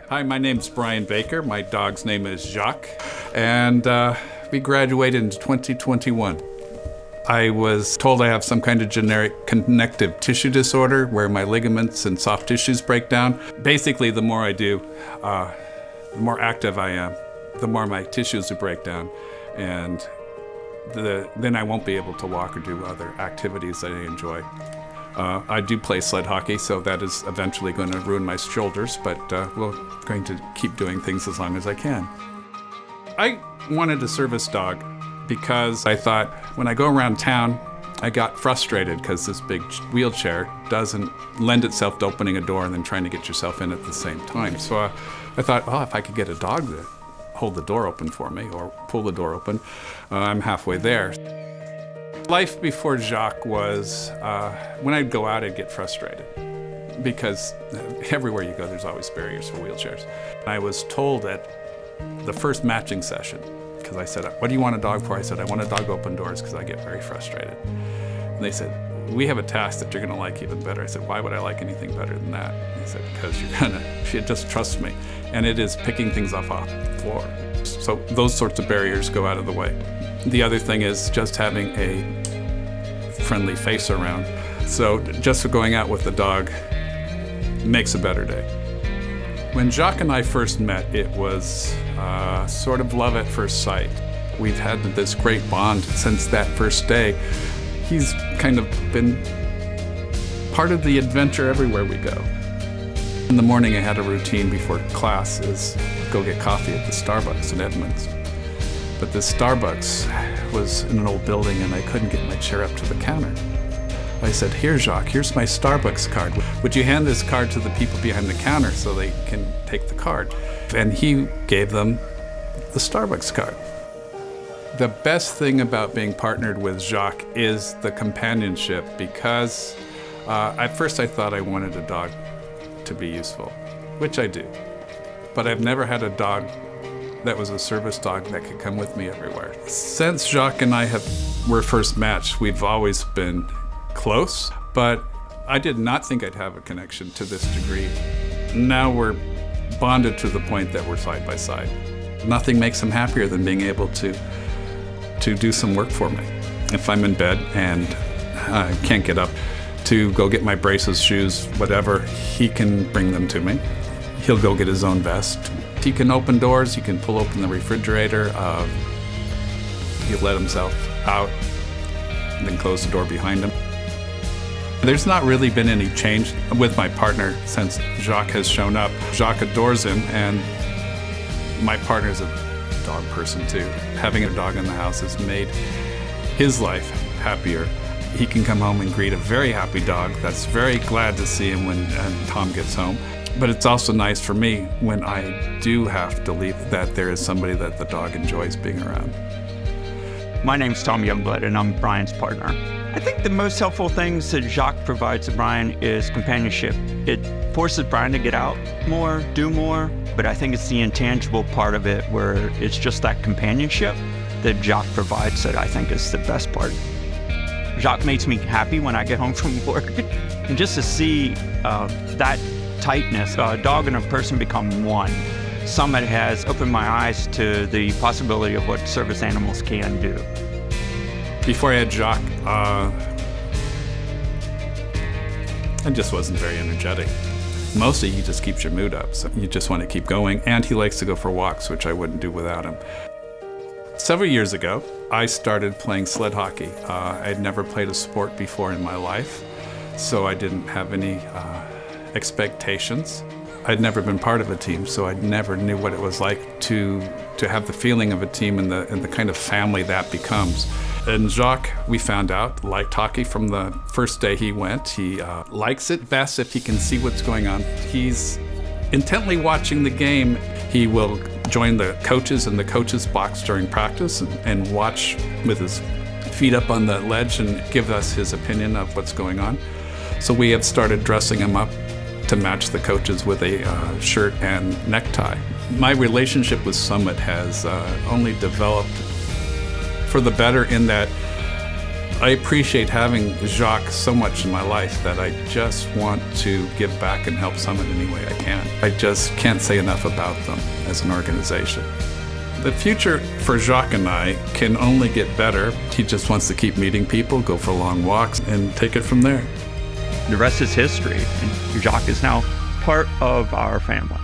Hi, my name's Brian Baker. My dog's name is Jacques, and we graduated in 2021. I was told I have some kind of generic connective tissue disorder where my ligaments and soft tissues break down. Basically, the more I do, the more active I am, the more my tissues will break down, and then I won't be able to walk or do other activities that I enjoy. I do play sled hockey, so that is eventually going to ruin my shoulders, but we're going to keep doing things as long as I can. I wanted a service dog because I thought when I go around town, I got frustrated because this big wheelchair doesn't lend itself to opening a door and then trying to get yourself in at the same time. So I thought, oh, if I could get a dog to hold the door open for me or pull the door open, I'm halfway there. Life before Jacques was, when I'd go out, I'd get frustrated because everywhere you go, there's always barriers for wheelchairs. I was told at the first matching session, because I said, what do you want a dog for? I said, I want a dog to open doors because I get very frustrated. And they said, we have a task that you're going to like even better. I said, why would I like anything better than that? And they said, because you're going to, she just trusts me. And it is picking things off the floor. So those sorts of barriers go out of the way. The other thing is just having a friendly face around. So just going out with the dog makes a better day. When Jacques and I first met, it was sort of love at first sight. We've had this great bond since that first day. He's kind of been part of the adventure everywhere we go. In the morning, I had a routine before class is go get coffee at the Starbucks in Edmonds. But this Starbucks was in an old building and I couldn't get my chair up to the counter. I said, here, Jacques, here's my Starbucks card. Would you hand this card to the people behind the counter so they can take the card? And he gave them the Starbucks card. The best thing about being partnered with Jacques is the companionship because at first I thought I wanted a dog to be useful, which I do. But I've never had a dog that was a service dog that could come with me everywhere. Since Jacques and I were first matched, we've always been close, but I did not think I'd have a connection to this degree. Now we're bonded to the point that we're side by side. Nothing makes him happier than being able to do some work for me. If I'm in bed and I can't get up to go get my braces, shoes, whatever, he can bring them to me. He'll go get his own vest. He can open doors, he can pull open the refrigerator, he'll let himself out and then close the door behind him. There's not really been any change with my partner since Jacques has shown up. Jacques adores him, and my partner's a dog person too. Having a dog in the house has made his life happier. He can come home and greet a very happy dog that's very glad to see him when Tom gets home. But it's also nice for me when I do have to leave that there is somebody that the dog enjoys being around. My name's Tom Youngblood, and I'm Brian's partner. I think the most helpful things that Jacques provides to Brian is companionship. It forces Brian to get out more, do more, but I think it's the intangible part of it where it's just that companionship that Jacques provides that I think is the best part. Jacques makes me happy when I get home from work, and just to see that tightness, a dog and a person become one. Summit has opened my eyes to the possibility of what service animals can do. Before I had Jacques, I just wasn't very energetic. Mostly he just keeps your mood up, so you just want to keep going, and he likes to go for walks, which I wouldn't do without him. Several years ago, I started playing sled hockey. I'd never played a sport before in my life, so I didn't have any expectations. I'd never been part of a team, so I never knew what it was like to have the feeling of a team and the kind of family that becomes. And Jacques, we found out, liked hockey from the first day he went. He likes it best if he can see what's going on. He's intently watching the game. He will join the coaches in the coaches' box during practice and watch with his feet up on the ledge and give us his opinion of what's going on. So we have started dressing him up to match the coaches with a shirt and necktie. My relationship with Summit has only developed for the better in that I appreciate having Jacques so much in my life that I just want to give back and help Summit any way I can. I just can't say enough about them as an organization. The future for Jacques and I can only get better. He just wants to keep meeting people, go for long walks, and take it from there. The rest is history, and Jacques is now part of our family.